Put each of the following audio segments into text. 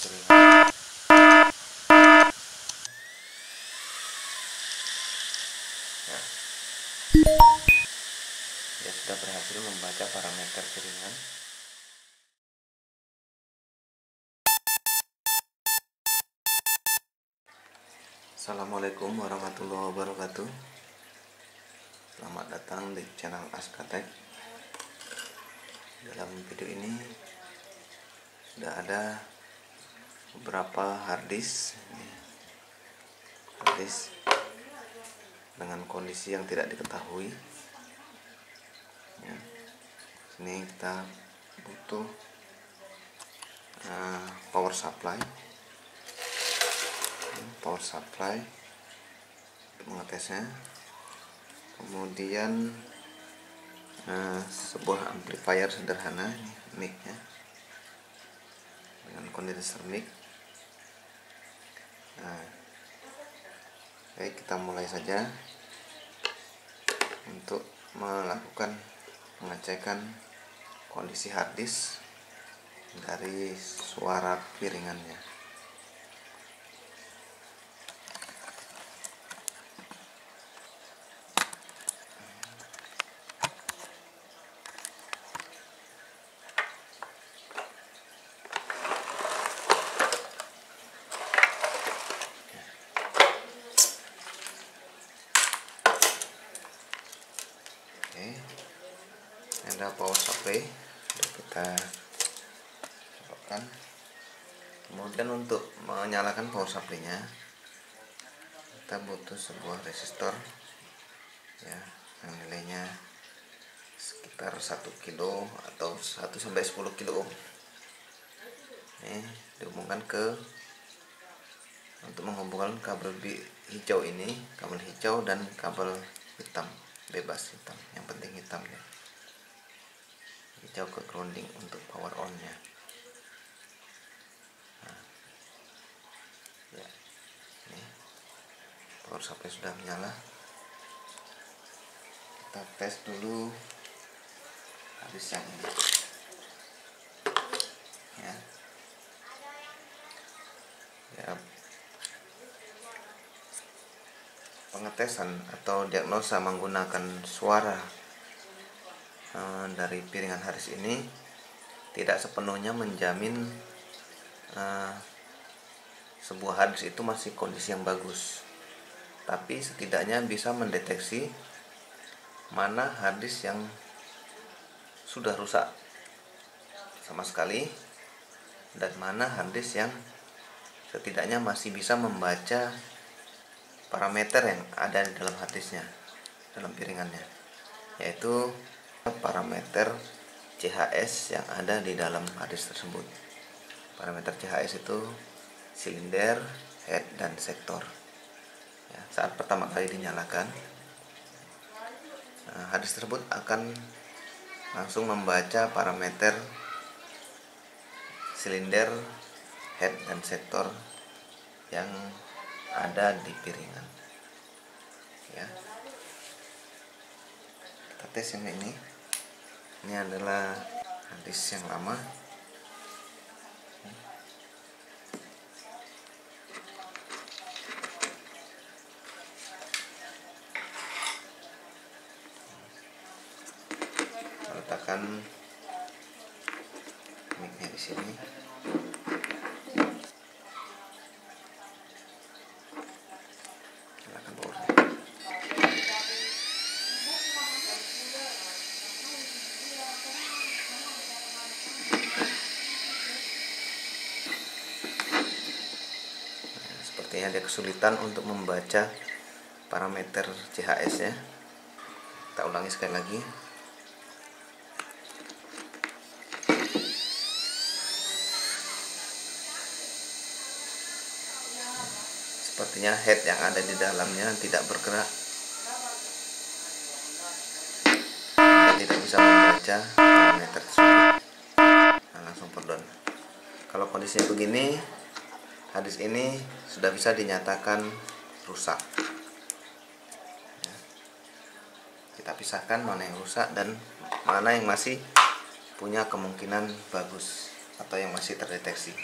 kering. Ya, dia sudah berhasil membaca parameter piringan. Assalamualaikum warahmatullahi wabarakatuh. Selamat datang di channel Askatek. Dalam video ini sudah ada beberapa harddisk dengan kondisi yang tidak diketahui. Ya, ini kita butuh power supply untuk mengetesnya. Kemudian sebuah amplifier sederhana, mic-nya dengan kondenser mic. Baik, kita mulai saja untuk melakukan pengecekan kondisi harddisk dari suara piringannya. Ada power supply, sudah kita colokkan. Kemudian untuk menyalakan power supply-nya, kita butuh sebuah resistor ya, yang nilainya sekitar 1 kilo atau 1 sampai 10 kilo ohm. Ini dihubungkan untuk menghubungkan kabel hijau ini, kabel hijau dan kabel hitam, bebas hitam, yang penting hitam ya. Hijau ke grounding untuk power on nya. Ya, ini power supply sudah menyala. Kita tes dulu harddisk yang ini ya. Pengetesan atau diagnosa menggunakan suara dari piringan harddisk ini tidak sepenuhnya menjamin sebuah harddisk itu masih kondisi yang bagus, tapi setidaknya bisa mendeteksi mana harddisk yang sudah rusak sama sekali dan mana harddisk yang setidaknya masih bisa membaca parameter yang ada di dalam harddisknya, dalam piringannya, yaitu parameter CHS yang ada di dalam harddisk tersebut. Parameter CHS itu silinder, head, dan sektor. Ya, saat pertama kali dinyalakan, harddisk tersebut akan langsung membaca parameter silinder, head, dan sektor yang ada di piringan. Ya, kita tes yang ini. Ini adalah harddisk yang lama. Letakkan mic-nya di sini. Nyalakan powernya. Sepertinya ada kesulitan untuk membaca parameter CHS nya. Kita ulangi sekali lagi. Sepertinya head yang ada di dalamnya tidak bergerak, tidak bisa membaca parameter tersebut. Nah, langsung perdon. Kalau kondisinya begini, harddisk ini sudah bisa dinyatakan rusak. Ya. Kita pisahkan mana yang rusak dan mana yang masih punya kemungkinan bagus atau yang masih terdeteksi.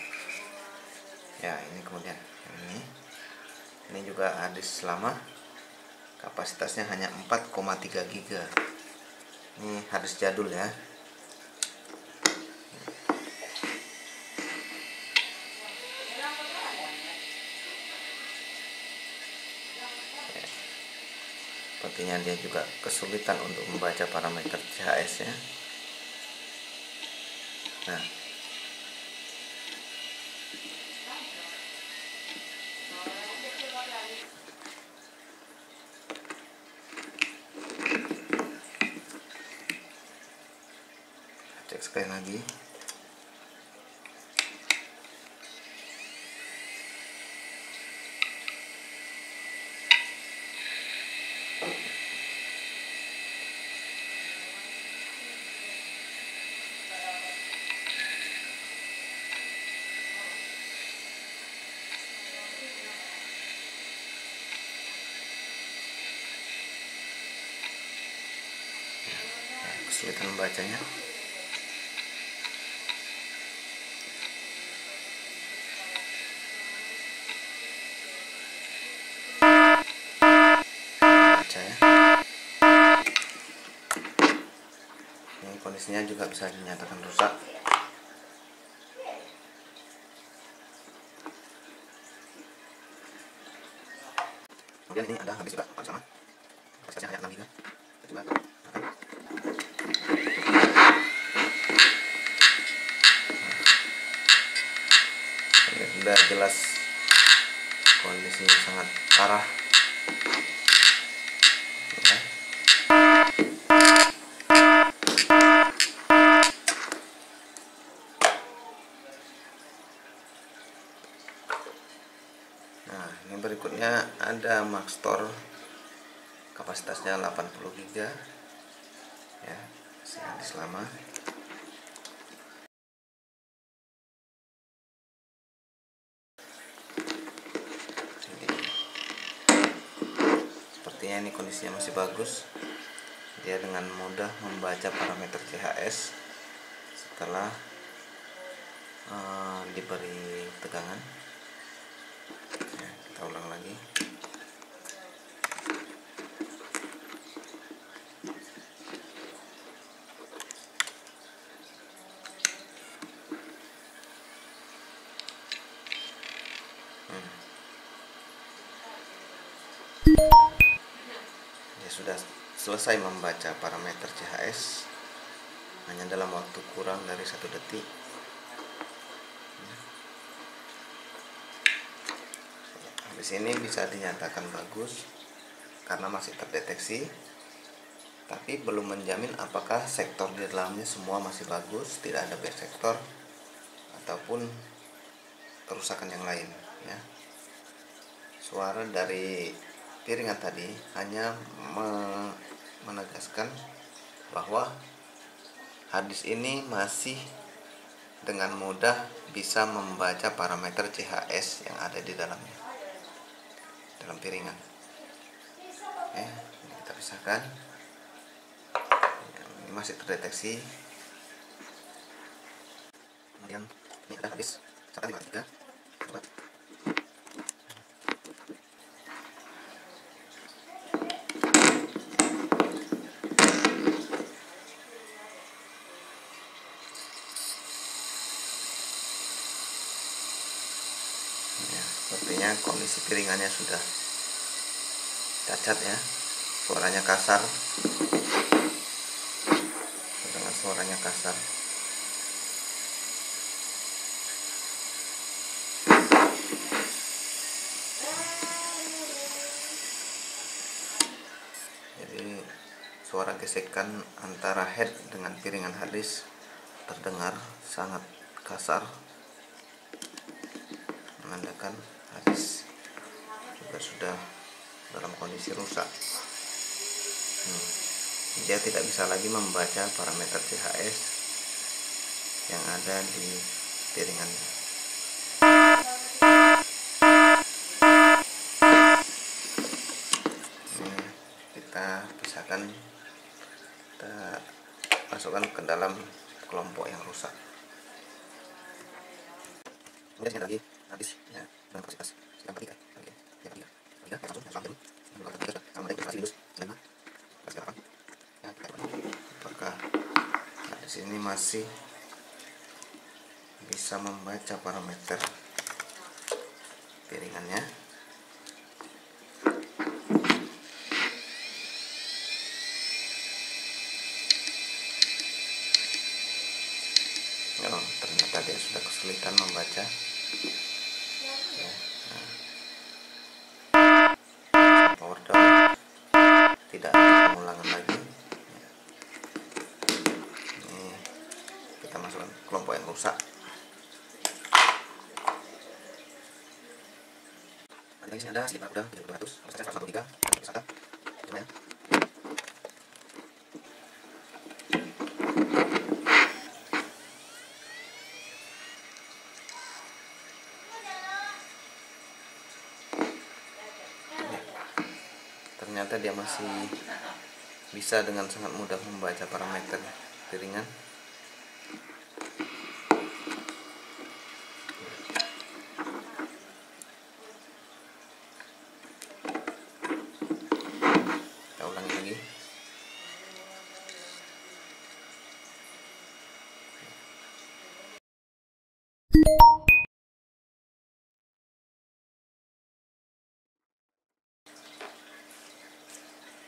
Ya, ini kemudian ini juga harddisk lama, kapasitasnya hanya 4,3 GB. Ini harddisk jadul ya. Sepertinya dia juga kesulitan untuk membaca parameter CHS ya. Nah, cek sekali lagi. Kesulitan membacanya. Baca ya. Ini kondisinya juga bisa dinyatakan rusak. Kemudian ini ada habis juga sama. Kapasitasnya hanya 6 GB. Coba. Sudah jelas kondisinya sangat parah ya. Nah, ini berikutnya ada Maxtor, kapasitasnya 80 GB ya, masih harddisk lama. Sepertinya ini kondisinya masih bagus. Dia dengan mudah membaca parameter CHS setelah diberi tegangan. Ya, kita ulang lagi. Dia sudah selesai membaca parameter CHS hanya dalam waktu kurang dari 1 detik. Habis ini bisa dinyatakan bagus karena masih terdeteksi, tapi belum menjamin apakah sektor di dalamnya semua masih bagus, tidak ada bad sektor ataupun kerusakan yang lain ya. Suara dari piringan tadi hanya menegaskan bahwa harddisk ini masih dengan mudah bisa membaca parameter CHS yang ada di dalamnya, dalam piringan. Ini kita pisahkan. Ini masih terdeteksi. Kemudian ini ada harddisk 153. Coba. Ya, sepertinya kondisi piringannya sudah cacat ya, suaranya kasar, dengan suaranya kasar. Jadi suara gesekan antara head dengan piringan harddisk terdengar sangat kasar, menandakan harddisk juga sudah dalam kondisi rusak. Dia tidak bisa lagi membaca parameter CHS yang ada di piringannya. Ini kita pisahkan, kita masukkan ke dalam kelompok yang rusak. Kemudian lagi hadis ya dengan kapasitas yang ketiga yang ketiga langsung yang dulu yang ketiga sama dari Windows 5 sekarang ya apakah hadis ini masih bisa membaca parameter piringannya. Oh, ternyata dia sudah kesulitan membaca ya. Power down, tidak ada pengulangan lagi ya. Ini kita masukkan kelompok yang rusak. Di sini ada sekitar udah 700, kapasitas 113, misalkan, coba ya. Ternyata dia masih bisa dengan sangat mudah membaca parameter piringan. Kita ulangi lagi.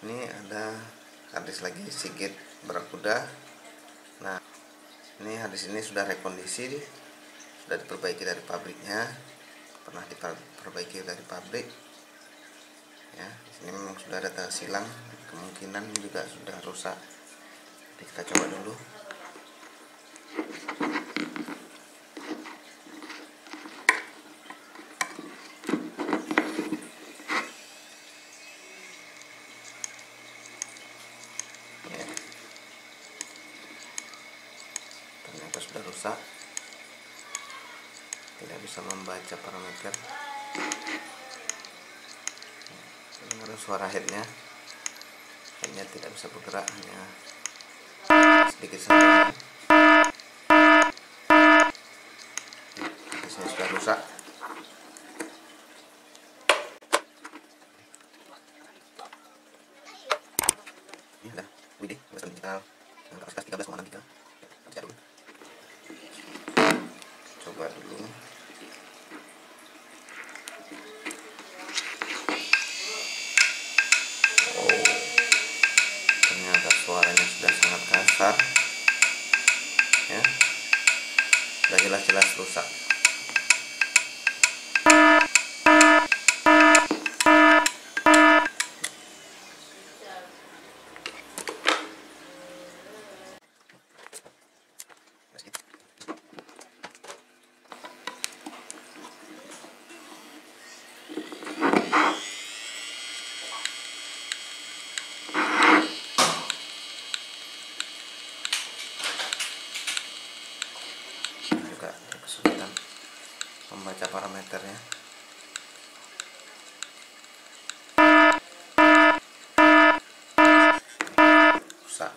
Ini ada harddisk lagi Seagate Barakuda. Nah, ini harddisk ini sudah rekondisi, sudah diperbaiki dari pabriknya, pernah diperbaiki dari pabrik. Ya, di sini memang sudah ada tanda silang, kemungkinan juga sudah rusak. Jadi kita coba dulu. Ternyata sudah rusak, tidak bisa membaca parameter. Dengar suara headnya tidak bisa bergerak, hanya sedikit saja. Di sini sudah rusak. Ini ada WD tulisan digital dengan kapasitas 13,6 GB. Kita dulu. Coba dulu. Oh, ternyata suaranya sudah sangat kasar. Ya, sudah jelas-jelas rusak. Juga kesulitan membaca parameternya. Rusak.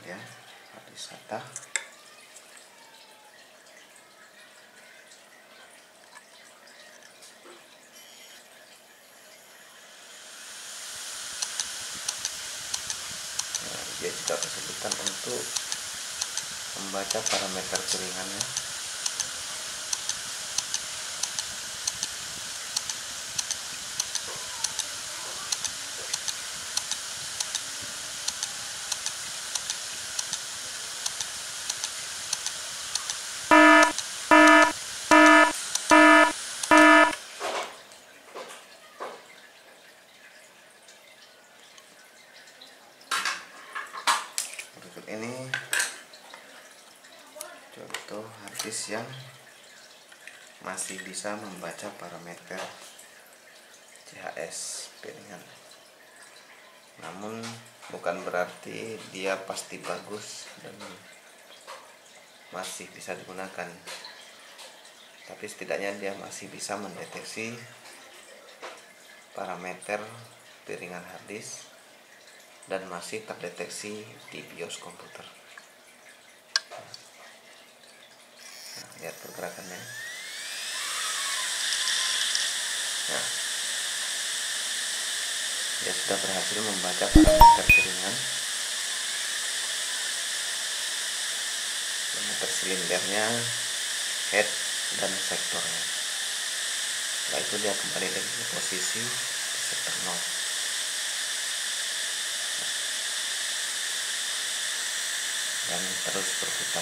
ya, harddisk SATA. Nah, dia juga kesulitan untuk membaca parameter jaringannya. Berikut ini contoh harddisk yang masih bisa membaca parameter CHS piringan. Namun bukan berarti dia pasti bagus dan masih bisa digunakan, tapi setidaknya dia masih bisa mendeteksi parameter piringan harddisk dan masih terdeteksi di BIOS komputer. Nah, lihat pergerakannya. Nah, dia sudah berhasil membaca parameter piringan, parameter silindernya, head dan sektornya. Setelah itu dia kembali lagi ke posisi di sektor 0 dan terus berputar.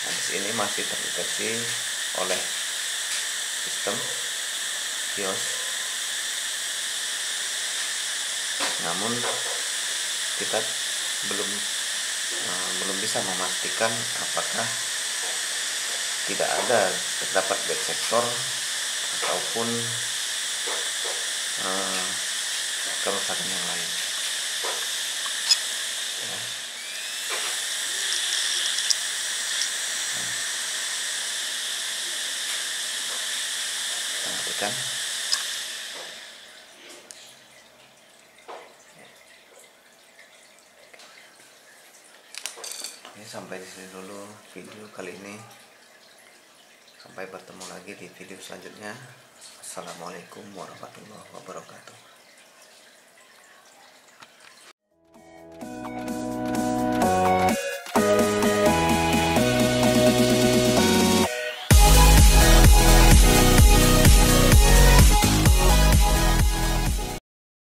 Harddisk ini masih terdeteksi oleh sistem BIOS, namun kita belum bisa memastikan apakah tidak ada terdapat bad sektor ataupun kerusakan yang lain. Ya. Perhatikan. Ini sampai di sini dulu video kali ini. Sampai bertemu lagi di video selanjutnya. Assalamualaikum warahmatullahi wabarakatuh.